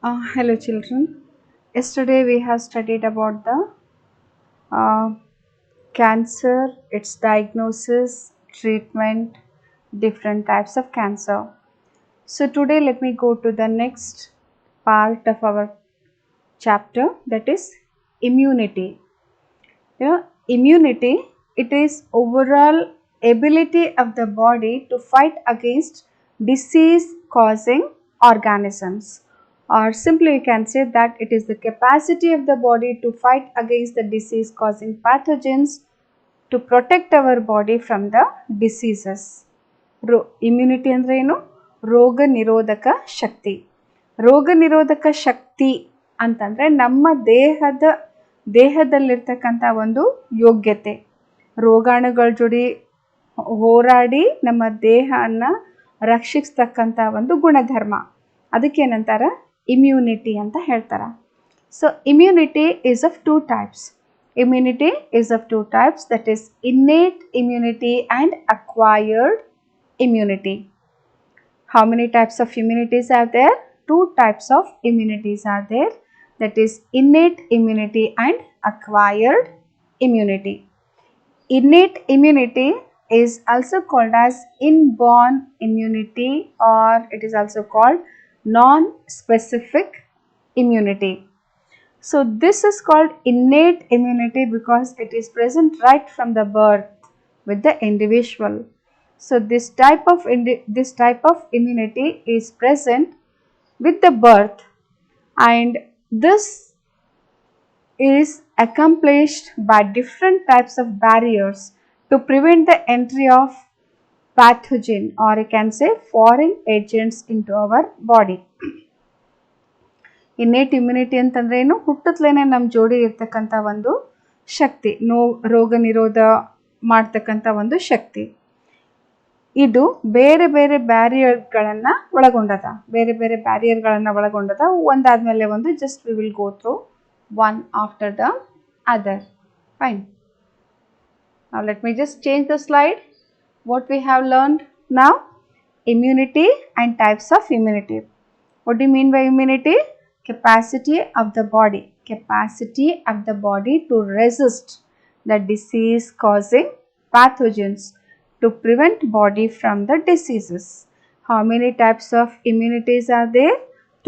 Hello children. Yesterday we have studied about the uh, cancer, its diagnosis, treatment, different types of cancer. So today let me go to the next part of our chapter, that is immunity. Immunity, it is overall ability of the body to fight against disease causing organisms, or simply you can say that it is the capacity of the body to fight against the disease causing pathogens to protect our body from the diseases. Immunity ಅಂದ್ರೆ ಏನು? ರೋಗ ನಿರೋಧಕ ಶಕ್ತಿ. ರೋಗ ನಿರೋಧಕ ಶಕ್ತಿ ಅಂತಂದರೆ ನಮ್ಮ ದೇಹದಲ್ಲಿರ್ತಕ್ಕಂಥ ಒಂದು ಯೋಗ್ಯತೆ, ರೋಗಾಣುಗಳ ಜೋಡಿ ಹೋರಾಡಿ ನಮ್ಮ ದೇಹವನ್ನು ರಕ್ಷಿಸ್ತಕ್ಕಂಥ ಒಂದು ಗುಣಧರ್ಮ, ಅದಕ್ಕೇನಂತಾರೆ ಇಮ್ಯುನಿಟಿ ಅಂತ ಹೇಳ್ತಾರೆ. So immunity is of two types. Immunity is of two types, that is innate immunity and acquired immunity. How many types of immunities are there? Two types of immunities are there, that is innate immunity and acquired immunity. Innate immunity is also called as inborn immunity, or it is also called non-specific immunity. So this is called innate immunity because it is present right from the birth with the individual. So this type of immunity is present with the birth, and this is accomplished by different types of barriers to prevent the entry of pathogen, or you can say foreign agents, into our body. Innate immunity ಅಂತಂದರೆ ಏನು? ಹುಟ್ಟುತ್ತಲೇ ನಮ್ಮ ಜೋಡಿ ಇರ್ತಕ್ಕಂಥ ಒಂದು ಶಕ್ತಿ, ರೋಗ ನಿರೋಧ ಮಾಡ್ತಕ್ಕಂಥ ಒಂದು ಶಕ್ತಿ. ಇದು ಬೇರೆ ಬೇರೆ ಬ್ಯಾರಿಯರ್ಗಳನ್ನು ಒಳಗೊಂಡದ. ಒಂದಾದ್ಮೇಲೆ ಒಂದು, just we will go through one after the other. Fine. Now let me just change the slide. What we have learned now? Immunity and types of immunity. What do you mean by immunity? Capacity of the body to resist the disease causing pathogens, to prevent body from the diseases. How many types of immunities are there?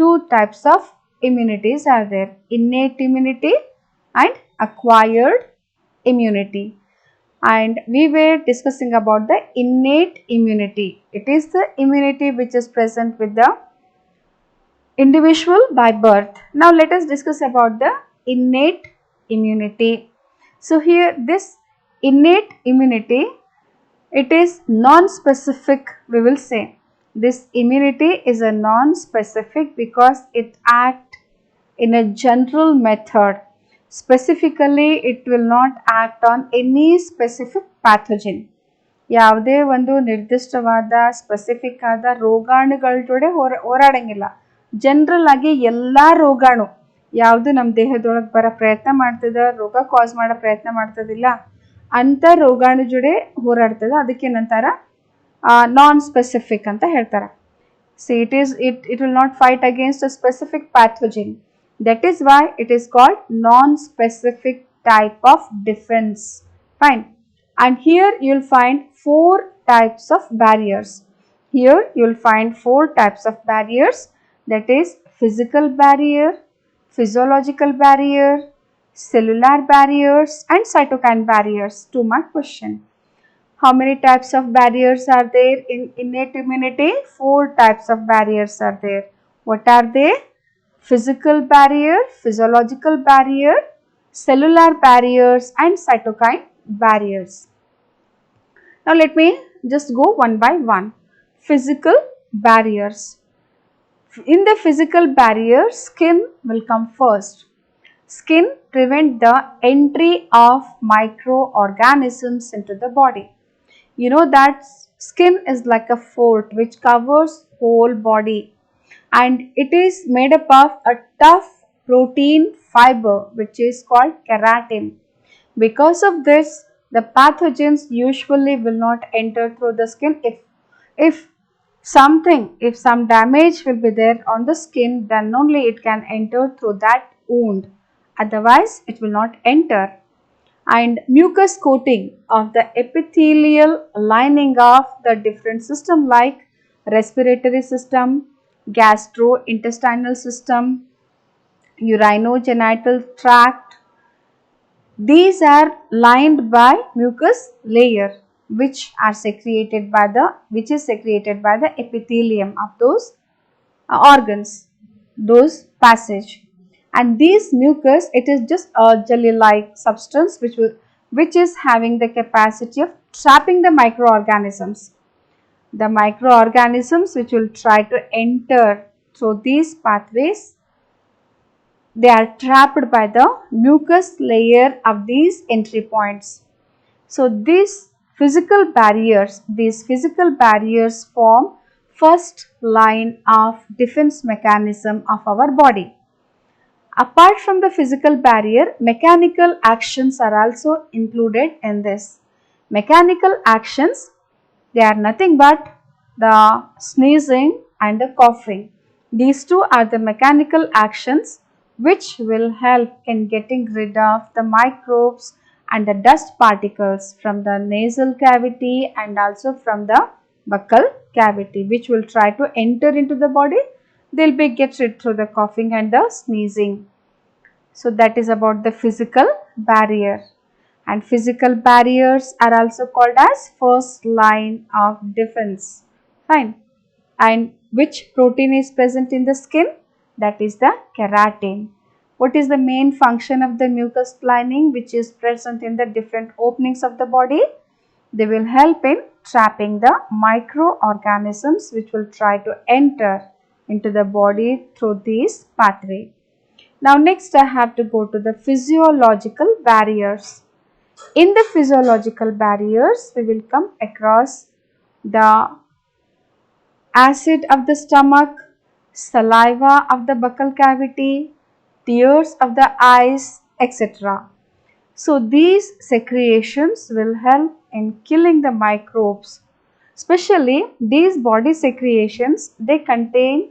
Two types of immunities are there, innate immunity and acquired immunity. And we were discussing about the innate immunity. It is the immunity which is present with the individual by birth. Now let us discuss about the innate immunity. So here this innate immunity, it is non-specific, we will say. This immunity is a non-specific because it acts in a general method. Specifically, it will not act on any specific pathogen. ಯಾವುದೇ ಒಂದು ನಿರ್ದಿಷ್ಟವಾದ specific ಆದ ರೋಗಾಣುಗಳ ಜೊತೆ ಹೋರಾಡಂಗಿಲ್ಲ. General ಆಗಿ ಎಲ್ಲ ರೋಗಾಣು ಯಾವುದು ನಮ್ಮ ದೇಹದೊಳಗೆ ಬರೋ ಪ್ರಯತ್ನ ಮಾಡ್ತದೆ, ರೋಗ ಕಾಸ್ ಮಾಡೋ ಪ್ರಯತ್ನ ಮಾಡ್ತದಿಲ್ಲ, ಅಂಥ ರೋಗಾಣು ಜೊತೆ ಹೋರಾಡ್ತದೆ. ಅದಕ್ಕೇನಂತಾರ ನಾನ್ ಸ್ಪೆಸಿಫಿಕ್ ಅಂತ ಹೇಳ್ತಾರೆ. See, it will not fight against a specific pathogen. That is why it is called non-specific type of defense. Fine. And here you will find four types of barriers. Here you will find four types of barriers, that is physical barrier, physiological barrier, cellular barriers and cytokine barriers. 2 mark question. How many types of barriers are there in innate immunity? 4 types of barriers are there. What are they? Physical barrier, physiological barrier, cellular barriers and cytokine barriers. Now let me just go one by one. Physical barriers. In the physical barrier, skin will come first. Skin prevents the entry of microorganisms into the body. You know that skin is like a fort which covers whole body, and it is made up of a tough protein fiber which is called keratin. Because of this, the pathogens usually will not enter through the skin if something, if some damage will be there on the skin, then only it can enter through that wound, otherwise it will not enter. And mucus coating of the epithelial lining of the different system like respiratory system, gastrointestinal system, urinogenital tract, these are lined by mucus layer which are secreted by the epithelium of those organs, those passage. And these mucus, it is just a jelly like substance which is having the capacity of trapping the microorganisms. The microorganisms which will try to enter through these pathways, they are trapped by the mucus layer of these entry points. So these physical barriers form first line of defense mechanism of our body. Apart from the physical barrier, mechanical actions are also included in this. Mechanical actions, they are nothing but the sneezing and the coughing. These two are the mechanical actions which will help in getting rid of the microbes and the dust particles from the nasal cavity and also from the buccal cavity, which will try to enter into the body. They will be get rid through the coughing and the sneezing. So that is about the physical barrier. And physical barriers are also called as first line of defense. Fine. And which protein is present in the skin? That is the keratin. What is the main function of the mucus lining which is present in the different openings of the body? They will help in trapping the microorganisms which will try to enter into the body through this pathway. Now next I have to go to the physiological barriers. In the physiological barriers, we will come across the acid of the stomach, saliva of the buccal cavity, tears of the eyes, etc. So these secretions will help in killing the microbes. Especially these body secretions, they contain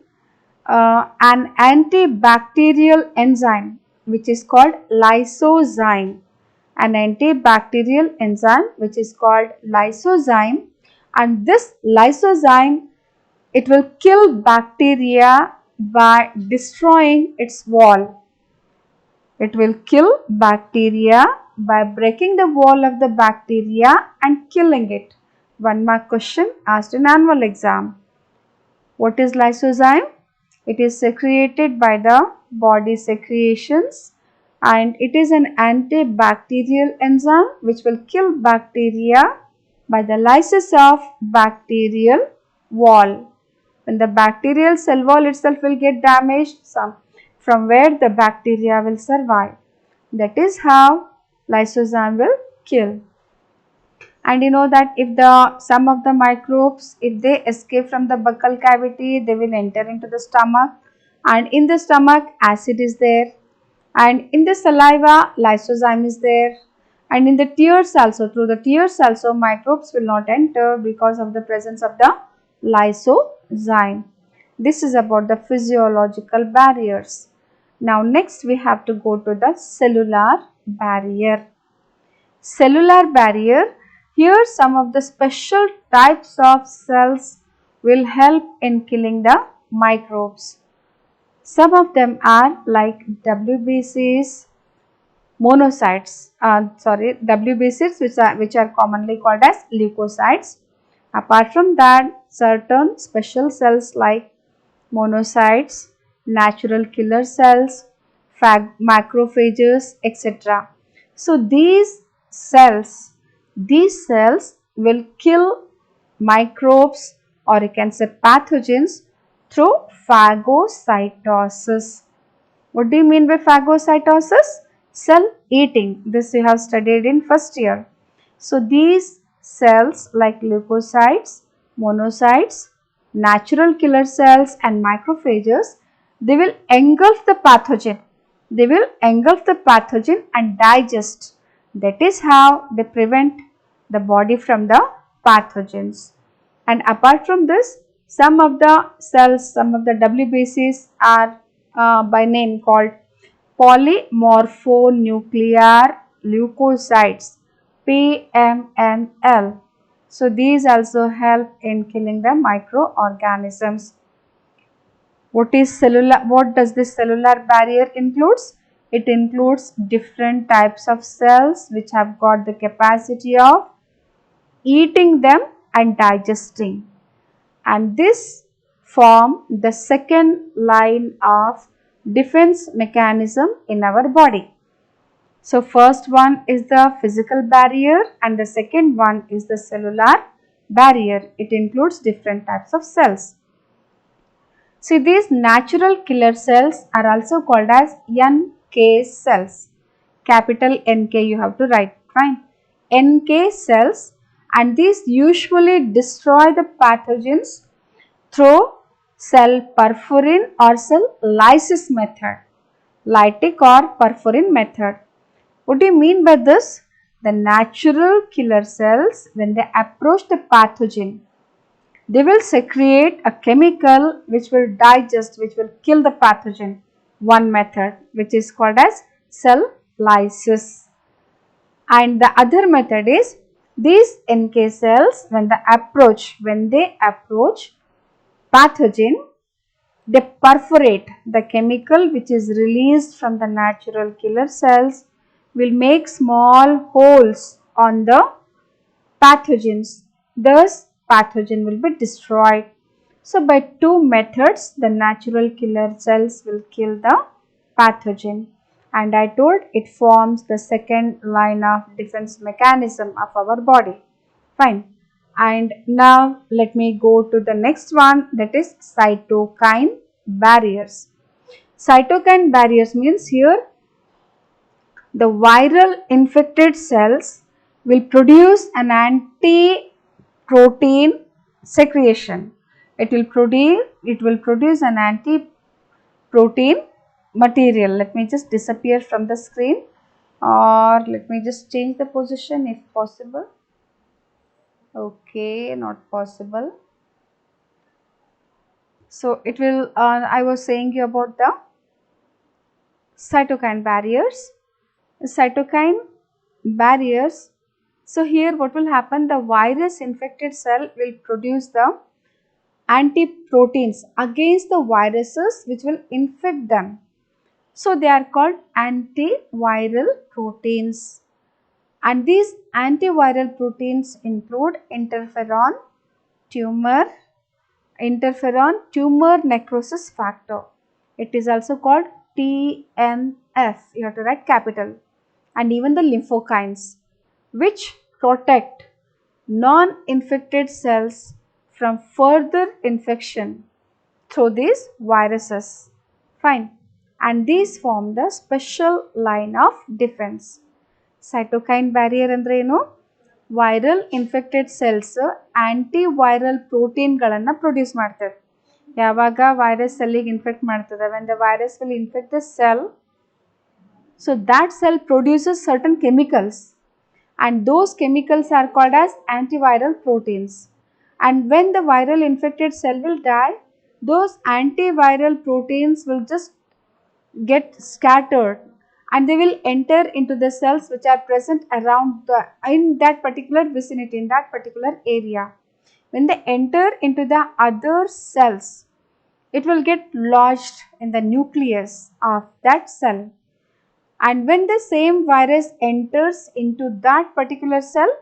an antibacterial enzyme which is called lysozyme. An antibacterial enzyme which is called lysozyme, and this lysozyme, it will kill bacteria by destroying its wall. It will kill bacteria by breaking the wall of the bacteria and killing it. One mark question asked in annual exam. What is lysozyme? It is secreted by the body secretions and it is an antibacterial enzyme which will kill bacteria by the lysis of bacterial wall. When the bacterial cell wall itself will get damaged, from where the bacteria will survive. That is how lysozyme will kill. And you know that if some of the microbes, if they escape from the buccal cavity, they will enter into the stomach, and in the stomach acid is there, and in the saliva lysozyme is there, and in the tears also, through the tears also microbes will not enter because of the presence of the lysozyme. This is about the physiological barriers. Now next we have to go to the cellular barrier. Cellular barrier, here some of the special types of cells will help in killing the microbes. Some of them are like WBCs, monocytes, WBCs which are commonly called as leukocytes. Apart from that, certain special cells like monocytes, natural killer cells, macrophages, etc. So these cells will kill microbes, or you can say pathogens, through phagocytosis. What do you mean by phagocytosis? Cell eating. This you have studied in first year. So these cells like leukocytes, monocytes, natural killer cells and macrophages, they will engulf the pathogen. They will engulf the pathogen and digest. That is how they prevent the body from the pathogens. And apart from this, Some of the cells, some of the WBCs are by name called polymorphonuclear leukocytes, PMNL. So these also help in killing the microorganisms. What is cellular? What does this cellular barrier includes? It includes different types of cells which have got the capacity of eating them and digesting, and this form the second line of defense mechanism in our body. So first one is the physical barrier and the second one is the cellular barrier. It includes different types of cells. See, these natural killer cells are also called as NK cells. Capital NK you have to write, fine. NK cells, and these usually destroy the pathogens through cell perforin or cell lysis method, lytic or perforin method. What do you mean by this? The natural killer cells, when they approach the pathogen, they will secrete a chemical which will digest, which will kill the pathogen. One method which is called as cell lysis. And the other method is these NK cells when they approach pathogen, they perforate the chemical which is released from the natural killer cells will make small holes on the pathogens. Thus, pathogen will be destroyed. So, by two methods, the natural killer cells will kill the pathogen. And I told it forms the second line of defense mechanism of our body. Fine. And now let me go to the next one, that is cytokine barriers. Cytokine barriers means here the viral infected cells will produce an anti-protein secretion. It will produce an anti-protein material. Let me just disappear from the screen, or let me just change the position if possible. Okay, not possible. So it will, I was saying you about the cytokine barriers. Cytokine barriers. So here what will happen? The virus infected cell will produce the anti-proteins against the viruses which will infect them. So they are called antiviral proteins. And these antiviral proteins include interferon tumor necrosis factor. It is also called TNF. You have to write capital. And even the lymphokines, which protect non-infected cells from further infection through these viruses. Fine. And these form the special line of defense. Cytokine barrier andre enu? Viral infected cells antiviral protein ಗಳನ್ನ produce ಮಾಡ್ತದೆ. ಯಾವಾಗ virus cellಗೆ infect ಮಾಡ್ತದೆ, when the virus will infect the cell, so that cell produces certain chemicals, and those chemicals are called as antiviral proteins. And when the viral infected cell will die, those antiviral proteins will just get scattered and they will enter into the cells which are present around in that particular vicinity, in that particular area. When they enter into the other cells, it will get lodged in the nucleus of that cell. And when the same virus enters into that particular cell,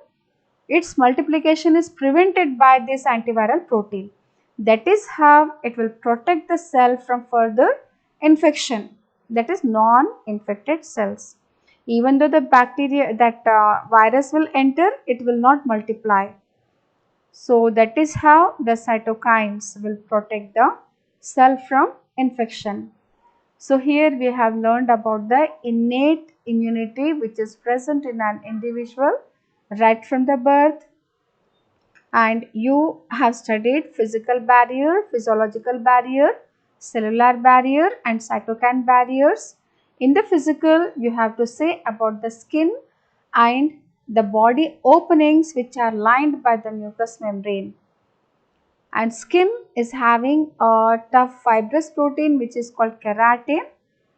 its multiplication is prevented by this antiviral protein. That is how it will protect the cell from further infection. That is non-infected cells. Even though the bacteria, that virus will enter, it will not multiply. So that is how the cytokines will protect the cell from infection. So here we have learned about the innate immunity which is present in an individual right from the birth. And you have studied physical barrier, physiological barrier, cellular barrier and cytokine barriers. In the physical, you have to say about the skin and the body openings which are lined by the mucous membrane. And skin is having a tough fibrous protein which is called keratin,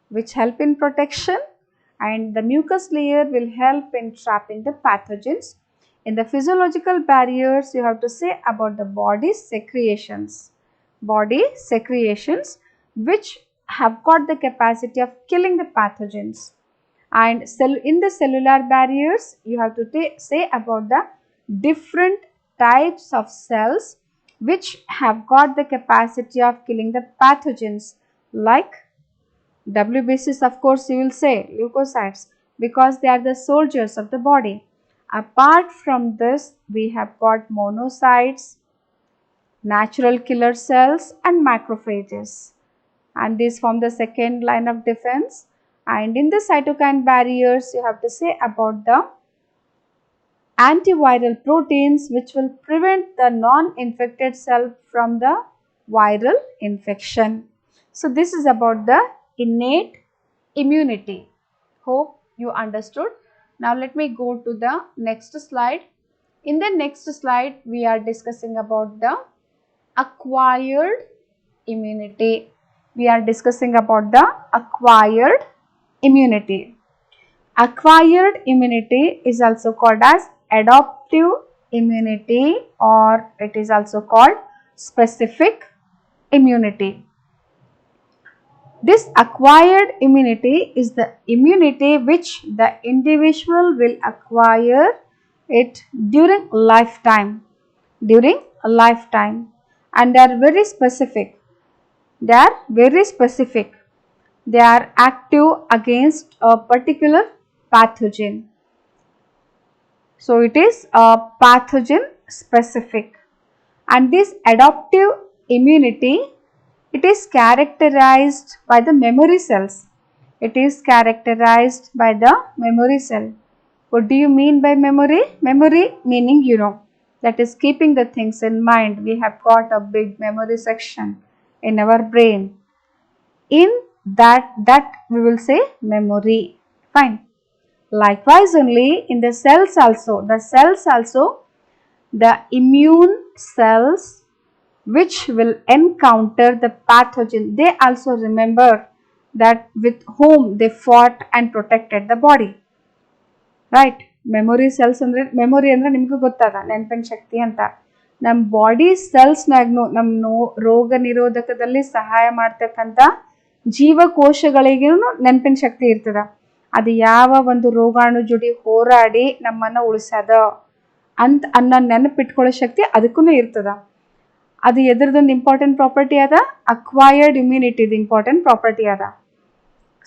which help in protection, and the mucus layer will help in trapping the pathogens. In the physiological barriers, you have to say about the body secretions. Body secretions which have got the capacity of killing the pathogens. And in the cellular barriers, you have to say about the different types of cells which have got the capacity of killing the pathogens, like WBCs, of course you will say leukocytes, because they are the soldiers of the body. Apart from this, we have got monocytes, natural killer cells and macrophages, and these form the second line of defense. And in the cytokine barriers, you have to say about the antiviral proteins which will prevent the non-infected cell from the viral infection. So this is about the innate immunity. Hope you understood. Now let me go to the next slide. In the next slide, we are discussing about the acquired immunity. We are discussing about the acquired immunity. Acquired immunity is also called as adaptive immunity, or it is also called specific immunity. This acquired immunity is the immunity which the individual will acquire it during lifetime, and they are very specific. They are very specific. They are active against a particular pathogen. So it is a pathogen specific, and this adaptive immunity, it is characterized by the memory cells. It is characterized by the memory cell. What do you mean by memory? Memory meaning, that is keeping the things in mind. We have got a big memory section in our brain. In that we will say memory. Fine. Likewise only in the cells also, the immune cells which will encounter the pathogen, they also remember that with whom they fought and protected the body. Right? Memory cells andre memory andre nimge gottada ನೆನಪಿನ ಶಕ್ತಿ ಅಂತ. ನಮ್ಮ body ಸೆಲ್ಸ್ನಾಗೂ ನಮ್ಮ ರೋಗ ನಿರೋಧಕದಲ್ಲಿ ಸಹಾಯ ಮಾಡ್ತಕ್ಕಂಥ ಜೀವಕೋಶಗಳಿಗೂ ನೆನಪಿನ ಶಕ್ತಿ ಇರ್ತದ. ಅದು ಯಾವ ಒಂದು ರೋಗಾಣು ಜೋಡಿ ಹೋರಾಡಿ ನಮ್ಮನ್ನು ಉಳಿಸದ ಅಂತ ಅನ್ನೋ ನೆನಪಿಟ್ಕೊಳ್ಳೋ ಶಕ್ತಿ ಅದಕ್ಕೂ ಇರ್ತದ. ಅದು ಎದ್ರದೊಂದು ಇಂಪಾರ್ಟೆಂಟ್ ಪ್ರಾಪರ್ಟಿ ಅದ, ಅಕ್ವೈರ್ಡ್ ಇಮ್ಯುನಿಟಿದು ಇಂಪಾರ್ಟೆಂಟ್ ಪ್ರಾಪರ್ಟಿ ಅದ.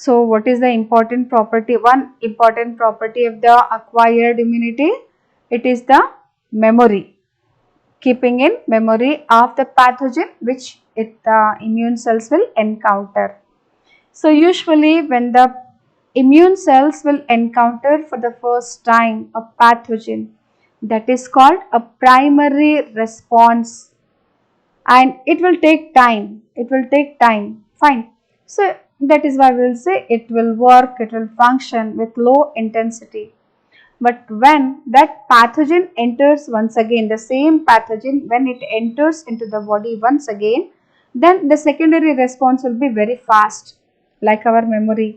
So what is the important property? One important property of the acquired immunity, it is the memory, keeping in memory of the pathogen which the immune cells will encounter. So usually when the immune cells will encounter for the first time a pathogen, that is called a primary response, and it will take time. Fine. So that is why we will say it will work, it will function with low intensity. But when that pathogen enters once again, the same pathogen, when it enters into the body once again, then the secondary response will be very fast, like our memory.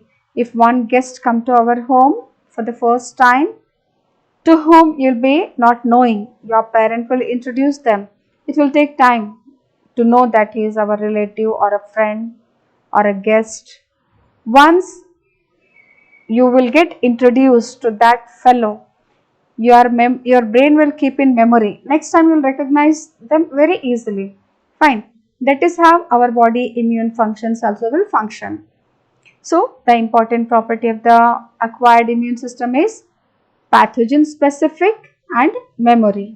If one guest come to our home for the first time, to whom you will be not knowing, your parent will introduce them. It will take time to know that he is our relative or a friend or a guest. Once you will get introduced to that fellow, your brain will keep in memory. Next time you will recognize them very easily. Fine. That is how our body immune functions also will function. So the important property of the acquired immune system is pathogen specific and memory.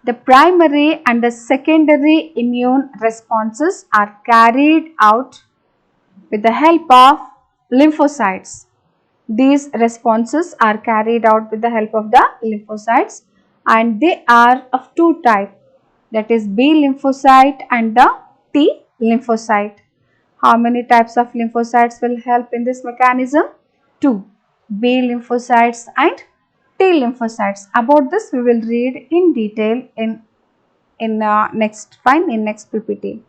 The primary and the secondary immune responses are carried out with the help of lymphocytes. These responses are carried out with the help of the lymphocytes, and they are of two types, that is B lymphocyte and the T lymphocyte. How many types of lymphocytes will help in this mechanism? Two, B lymphocytes and T lymphocytes. About this we will read in detail in in next PPT.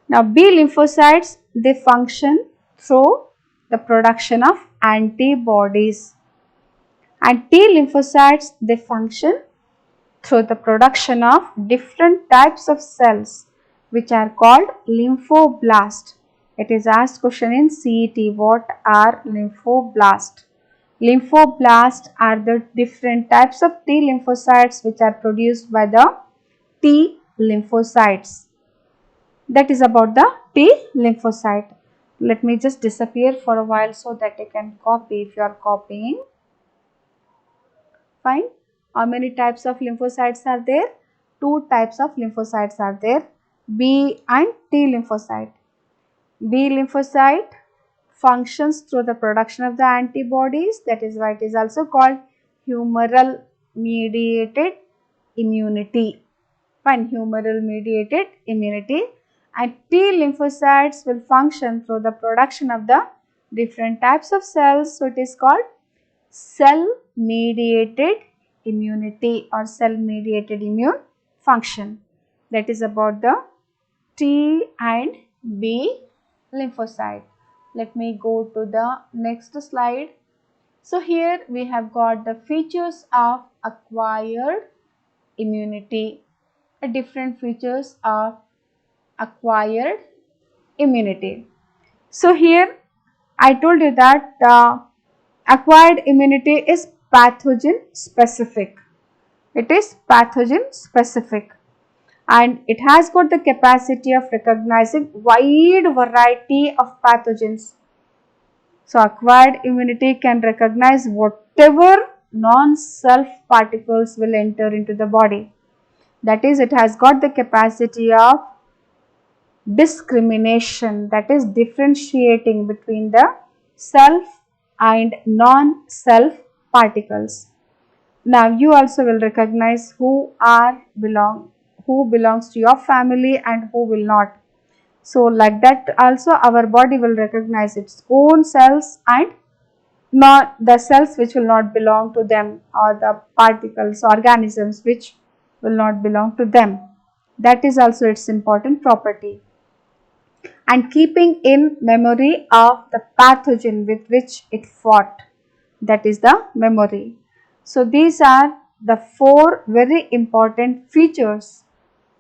Now B lymphocytes, they function through the production of antibodies, and T lymphocytes, they function through the production of different types of cells which are called lymphoblast. It is asked question in CET, what are lymphoblast? Lymphoblast are the different types of T lymphocytes which are produced by the T lymphocytes. That is about the T lymphocyte. Let me just disappear for a while so that I can copy if you are copying. Fine. How many types of lymphocytes are there? Two types of lymphocytes are there, B and T lymphocyte. B lymphocyte functions through the production of the antibodies, that is why it is also called humoral mediated immunity. Fine, humoral mediated immunity. And T lymphocytes will function through the production of the different types of cells, so it is called cell mediated immunity or cell mediated immune function. That is about the T and B lymphocyte. Let me go to the next slide. So here we have got the features of acquired immunity, different features of acquired immunity. So here I told you that acquired immunity is pathogen specific. It is pathogen specific, and it has got the capacity of recognizing wide variety of pathogens. So acquired immunity can recognize whatever non-self particles will enter into the body. That is, it has got the capacity of discrimination, that is differentiating between the self and non-self particles. Now you also will recognize who belongs to your family and who will not. So like that also our body will recognize its own cells and not the cells which will not belong to them, or the particles, organisms which will not belong to them. That is also its important property. And keeping in memory of the pathogen with which it fought, that is the memory. So these are the four very important features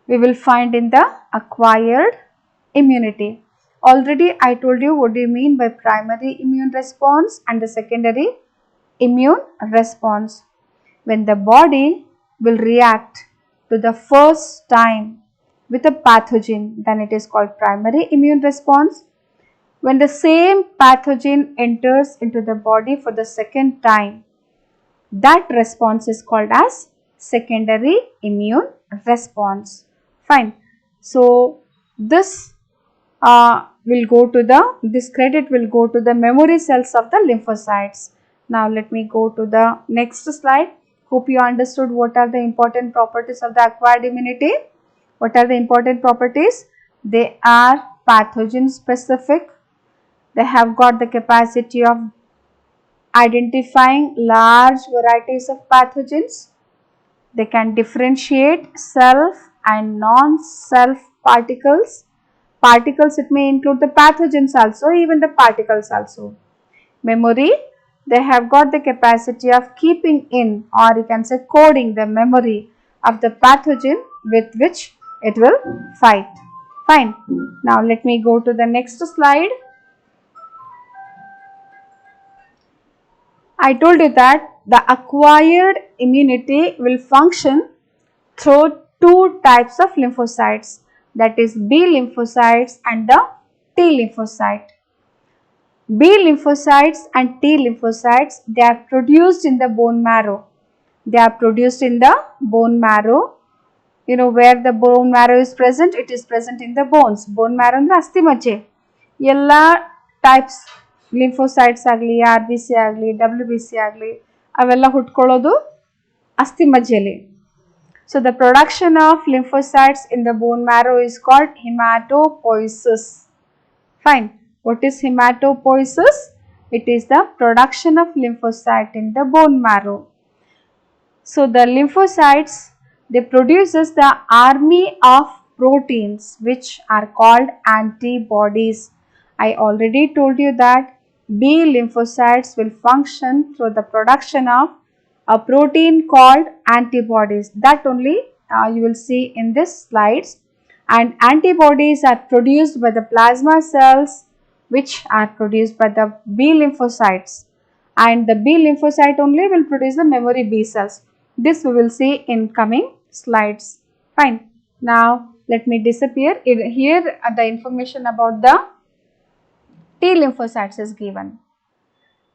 we will find in the acquired immunity. Already I told you what do you mean by primary immune response and the secondary immune response. When the body will react to the first time with a pathogen, then it is called primary immune response. When the same pathogen enters into the body for the second time, that response is called as secondary immune response. Fine. So this this credit will go to the memory cells of the lymphocytes. Now let me go to the next slide. Hope you understood what are the important properties of the acquired immunity. What are the important properties? They are pathogen specific. They have got the capacity of identifying large varieties of pathogens. They can differentiate self and non-self particles. Particles, it may include the pathogens also, even the particles also. Memory, they have got the capacity of keeping in, or you can say coding the memory of the pathogen with which it will fight. Fine. Now let me go to the next slide. I told you that the acquired immunity will function through two types of lymphocytes, that is B lymphocytes and the T lymphocyte. B lymphocytes and T lymphocytes, they are produced in the bone marrow. They are produced in the bone marrow. You know where the bone marrow is present? It is present in the bones. Bone marrow ಅಂದ್ರೆ ಅಸ್ಥಿ ಮಜ್ಜೆ. ಎಲ್ಲ types lymphocytes ಆಗಲಿ, RBC ಆಗಲಿ, WBC ಆಗಲಿ, ಅವೆಲ್ಲ ಹುಟ್ಕೊಳ್ಳೋದು ಅಸ್ಥಿ ಮಜ್ಜೆಯಲ್ಲಿ. So the production of lymphocytes in the bone marrow is called hematopoiesis. Fine. What is hematopoiesis? It is the production of lymphocyte in the bone marrow. So the lymphocytes, They produces the army of proteins which are called antibodies. I already told you that B lymphocytes will function through the production of a protein called antibodies. That only you will see in this slides. And antibodies are produced by the plasma cells which are produced by the B lymphocytes, and the B lymphocyte only will produce the memory B cells. This we will see in coming slides. Fine. Now let me disappear. Here the information about the T lymphocytes is given.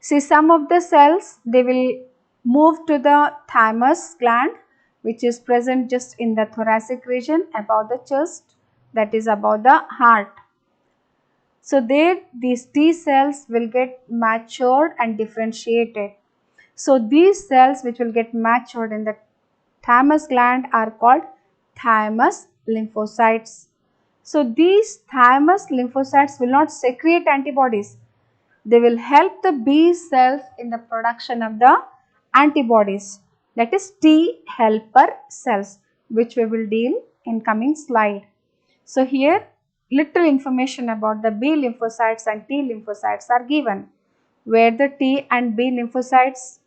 See, some of the cells, they will move to the thymus gland, which is present just in the thoracic region above the chest, that is above the heart. So there these T cells will get matured and differentiated. So these cells which will get matured in the thymus gland are called thymus lymphocytes. So these thymus lymphocytes will not secrete antibodies. They will help the B cells in the production of the antibodies, that is T helper cells, which we will deal in coming slide. So here little information about the B lymphocytes and T lymphocytes are given, where the T and B lymphocytes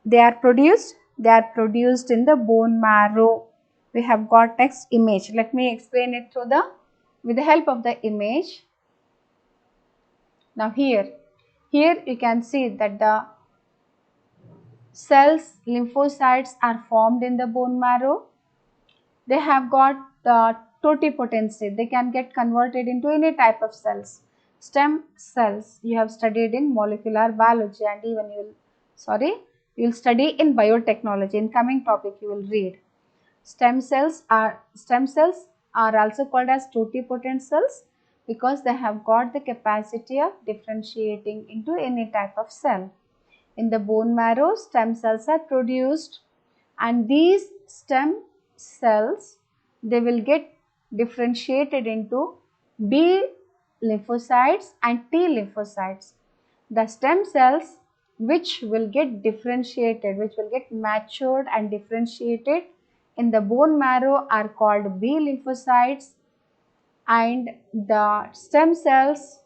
they are produced in the bone marrow. We have got next image. Let me explain it with the help of the image. Now here you can see that the cells lymphocytes are formed in the bone marrow. They have got the totipotency. They can get converted into any type of cells. Stem cells you have studied in molecular biology, and even you will study in biotechnology. In coming topic you will read. Stem cells are also called as totipotent cells because they have got the capacity of differentiating into any type of cell. In the bone marrow, stem cells are produced, and these stem cells, they will get differentiated into B lymphocytes and T lymphocytes. The stem cells which will get differentiated, which will get matured and differentiated in the bone marrow are called B lymphocytes, and the stem cells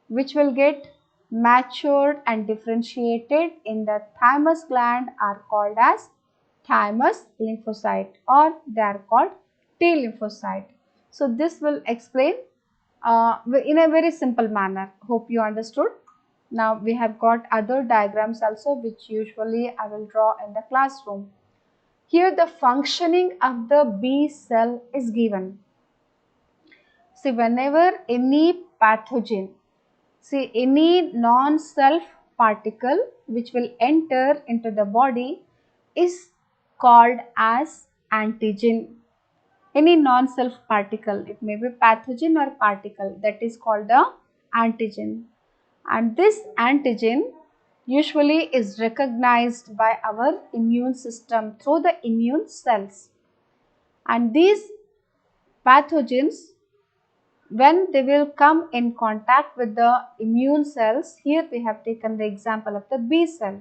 which will get matured and differentiated in the thymus gland are called as thymus lymphocyte, or they are called T lymphocyte. So this will explain in a very simple manner. Hope you understood. Now we have got other diagrams also which usually I will draw in the classroom. Here the functioning of the B cell is given. See, whenever any pathogen, any non-self particle which will enter into the body is called as antigen. Any non-self particle, it may be pathogen or particle, that is called the antigen. And this antigen usually is recognized by our immune system through the immune cells. And these pathogens, when they will come in contact with the immune cells, here we have taken the example of the B cell.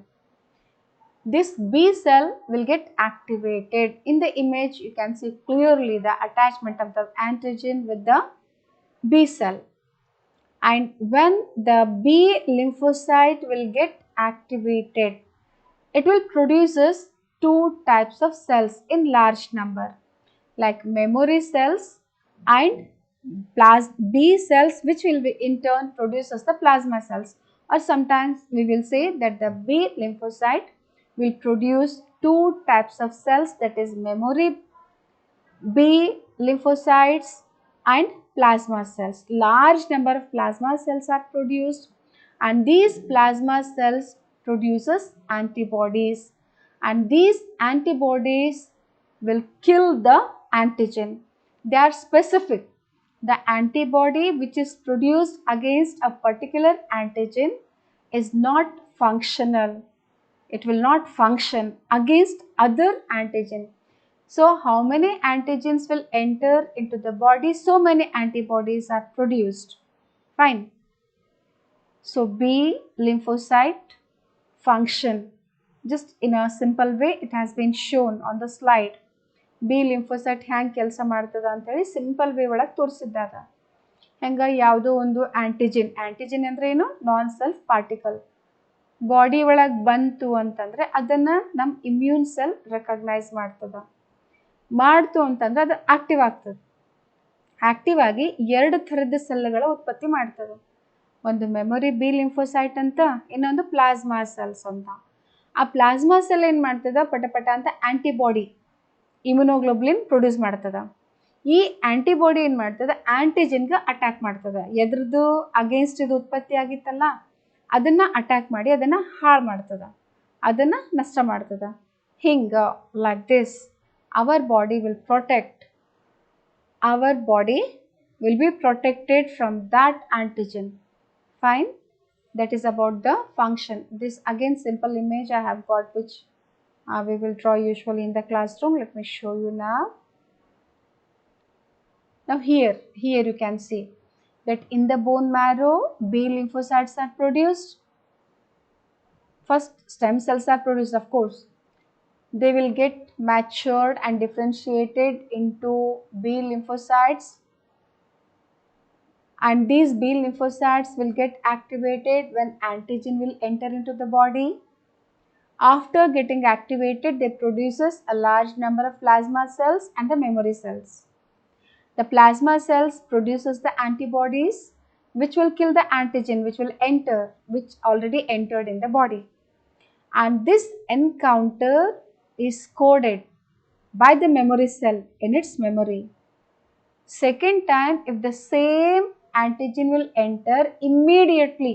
This B cell will get activated. In the image you can see clearly the attachment of the antigen with the B cell. And when the B lymphocyte will get activated, it will produces two types of cells in large number, like memory cells and B cells, which will be in turn produces the plasma cells, or sometimes we will say that the B lymphocyte will produce two types of cells, that is memory B lymphocytes and plasma cells. Large number of plasma cells are produced, and these plasma cells produces antibodies, and these antibodies will kill the antigen. They are specific. The antibody which is produced against a particular antigen is not functional. It will not function against other antigen. So how many antigens will enter into the body? So many antibodies are produced. Fine. So B lymphocyte function, just in a simple way it has been shown on the slide. B lymphocyte ಹ್ಯಾಂಗೆ ಕೆಲಸ ಮಾಡ್ತದ ಅಂತೇಳಿ simple way ಒಳಗೆ ತೋರಿಸಿದ್ದಾರ. ಹೆಂಗೆ ಯಾವುದೋ ಒಂದು ಆ್ಯಂಟಿಜಿನ್ ಅಂದರೆ ಏನು, ನಾನ್ ಸೆಲ್ಫ್ ಪಾರ್ಟಿಕಲ್ ಬಾಡಿ ಒಳಗೆ ಬಂತು ಅಂತಂದರೆ ಅದನ್ನು ನಮ್ಮ ಇಮ್ಯೂನ್ ಸೆಲ್ ರೆಕಗ್ನೈಸ್ ಮಾಡ್ತು ಅಂತಂದ್ರೆ ಅದು ಆಕ್ಟಿವ್ ಆಗ್ತದೆ. ಆಕ್ಟಿವ್ ಆಗಿ 2 ಥರದ ಸೆಲ್ಗಳ ಉತ್ಪತ್ತಿ ಮಾಡ್ತದೆ. ಒಂದು ಮೆಮೊರಿ ಬಿ ಲಿಂಫೋಸೈಟ್ ಅಂತ, ಇನ್ನೊಂದು ಪ್ಲಾಸ್ಮಾ ಸೆಲ್ಸ್ ಅಂತ. ಆ ಪ್ಲಾಸ್ಮಾ ಸೆಲ್ ಏನು ಮಾಡ್ತದೆ, ಪಟ ಅಂತ ಆ್ಯಂಟಿಬಾಡಿ ಇಮ್ಯುನೋಗ್ಲೋಬ್ಲಿನ್ ಪ್ರೊಡ್ಯೂಸ್ ಮಾಡ್ತದೆ. ಈ ಆ್ಯಂಟಿಬಾಡಿ ಏನು ಮಾಡ್ತದೆ, ಆ್ಯಂಟಿಜನ್ಗೆ ಅಟ್ಯಾಕ್ ಮಾಡ್ತದೆ. ಎದ್ರದ್ದು ಅಗೇನ್ಸ್ಟ್ ಇದು ಉತ್ಪತ್ತಿ ಆಗಿತ್ತಲ್ಲ ಅದನ್ನು ಅಟ್ಯಾಕ್ ಮಾಡಿ ಅದನ್ನು ಹಾಳು ಮಾಡ್ತದೆ, ಅದನ್ನು ನಷ್ಟ ಮಾಡ್ತದೆ. ಹಿಂಗೆ like this our body will be protected from that antigen. Fine, that is about the function. This again simple image I have got, which we will draw usually in the classroom. Let me show you now. Now here you can see that in the bone marrow B lymphocytes are produced. First stem cells are produced, of course. They will get matured and differentiated into B lymphocytes, and these B lymphocytes will get activated when antigen will enter into the body. After getting activated, they produces a large number of plasma cells and the memory cells. The plasma cells produces the antibodies which will kill the antigen which already entered in the body, and this encounter is coded by the memory cell in its memory. Second time, if the same antigen will enter, immediately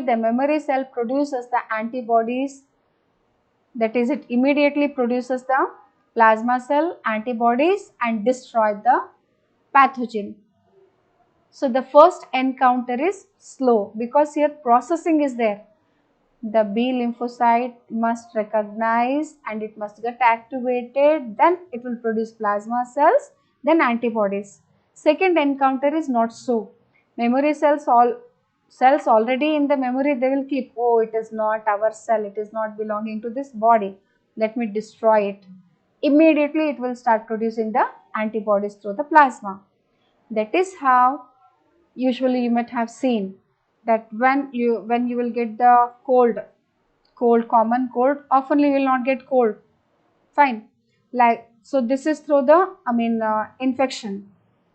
the memory cell produces the antibodies, that is, it immediately produces the plasma cell antibodies and destroy the pathogen. So the first encounter is slow because here processing is there. The B lymphocyte must recognize and it must get activated, then it will produce plasma cells, then antibodies. Second encounter is not so. Memory cells already in the memory, they will keep, oh, it is not our cell, it is not belonging to this body, let me destroy it. Immediately it will start producing the antibodies through the plasma. That is how usually you might have seen that when you will get the common cold, often you will not get cold. Fine, like so this is through the infection.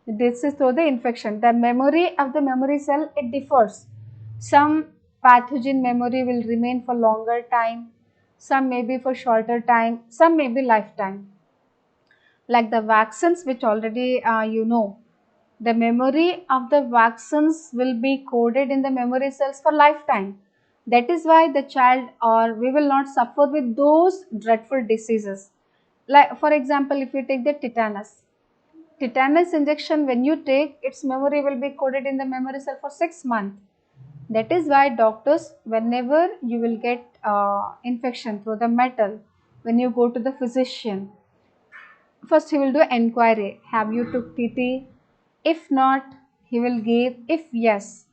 This is through the infection. The memory of the memory cell, it differs. Some pathogen memory will remain for longer time, some may be for shorter time, some may be lifetime. Like the vaccines, which already the memory of the vaccines will be coded in the memory cells for lifetime. That is why the child or we will not suffer with those dreadful diseases. Like for example, if you take the tetanus injection, when you take, its memory will be coded in the memory cell for 6 months. That is why doctors, whenever you will get infection through the metal, when you go to the physician, first he will do enquiry, have you took TT? If not, he will give, if yes,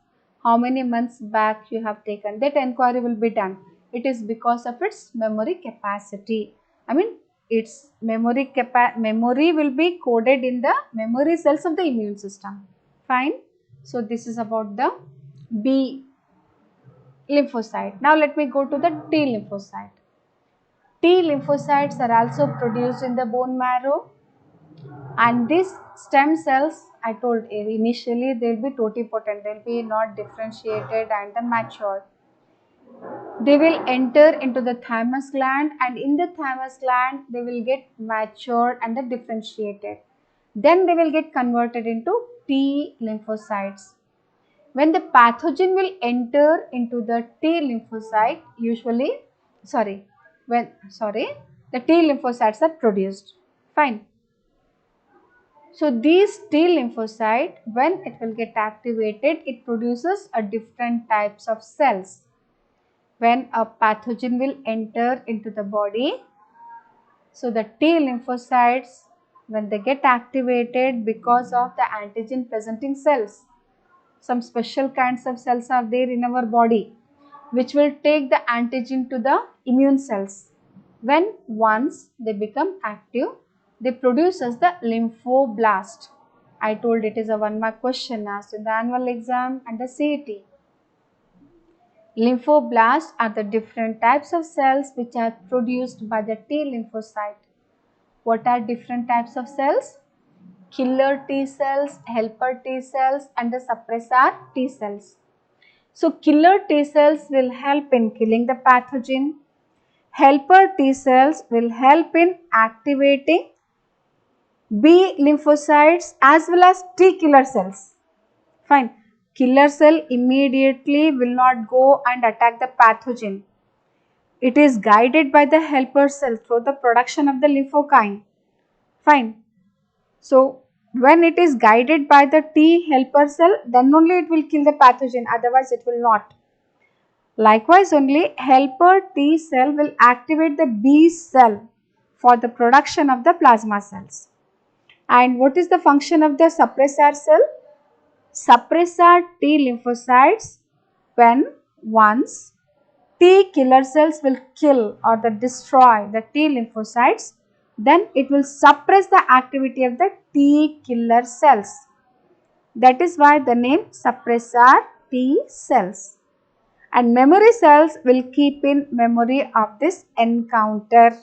how many months back you have taken. That enquiry will be done. It is because of its memory capacity. Its memory will be coded in the memory cells of the immune system. Fine. So this is about the B lymphocyte. Now let me go to the T lymphocyte. T lymphocytes are also produced in the bone marrow, and these stem cells, I told initially, they will be totipotent, they will be not differentiated and matured. They will enter into the thymus gland, and in the thymus gland they will get matured and differentiated. Then they will get converted into T lymphocytes. When the pathogen will enter into the T lymphocyte, the T lymphocytes are produced. Fine. So these T lymphocyte, when it will get activated, it produces a different types of cells. When a pathogen will enter into the body, so the T lymphocytes, when they get activated because of the antigen presenting cells, some special kinds of cells are there in our body which will take the antigen to the immune cells. When once they become active, they produce as the lymphoblast. I told it is a 1 mark question asked in the annual exam and the CET. Lymphoblasts are the different types of cells which are produced by the T lymphocyte. What are different types of cells? Killer T cells, helper T cells and the suppressor T cells. So killer T cells will help in killing the pathogen. Helper T cells will help in activating B lymphocytes as well as T killer cells. Fine. Killer cell immediately will not go and attack the pathogen. It is guided by the helper cell through the production of the lymphokine. Fine. So, when it is guided by the T helper cell, then only it will kill the pathogen, otherwise it will not. Likewise, only helper T cell will activate the B cell for the production of the plasma cells. And what is the function of the suppressor cell? Suppressor T lymphocytes, when once T killer cells will kill or destroy the T lymphocytes, then it will suppress the activity of the T killer cells. That is why the name suppressor T cells. And memory cells will keep in memory of this encounter,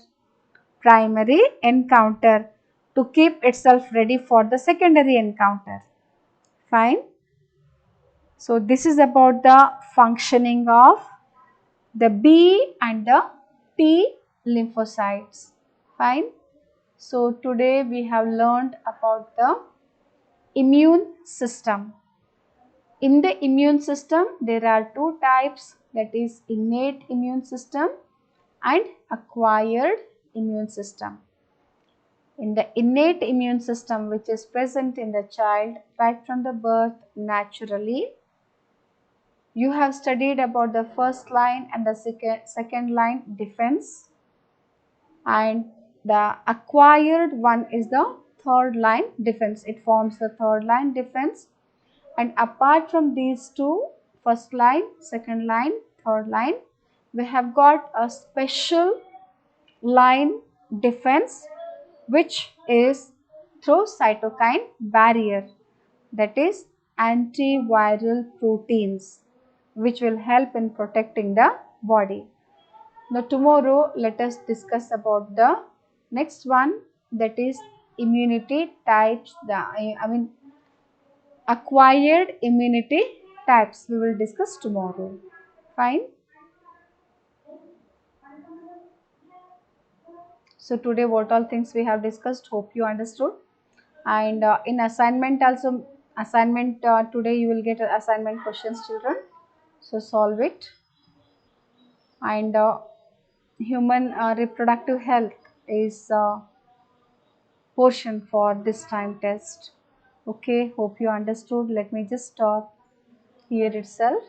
primary encounter, to keep itself ready for the secondary encounter. Fine. So this is about the functioning of the B and the T lymphocytes. Fine. So today we have learned about the immune system. In the immune system there are two types, that is innate immune system and acquired immune system. In the innate immune system, which is present in the child right from the birth naturally, you have studied about the first line and the second line defense, and the acquired one is the third line defense. It forms the third line defense, and apart from these two, first line, second line, third line, we have got a special line defense which is through cytokine barrier, that is antiviral proteins, which will help in protecting the body. Now tomorrow let us discuss about the next one, that is immunity types, acquired immunity types we will discuss tomorrow. Fine. So today what all things we have discussed, hope you understood. And in assignment also, today you will get assignment questions, children. So solve it. And human reproductive health is portion for this time test. Okay, hope you understood. Let me just stop here itself.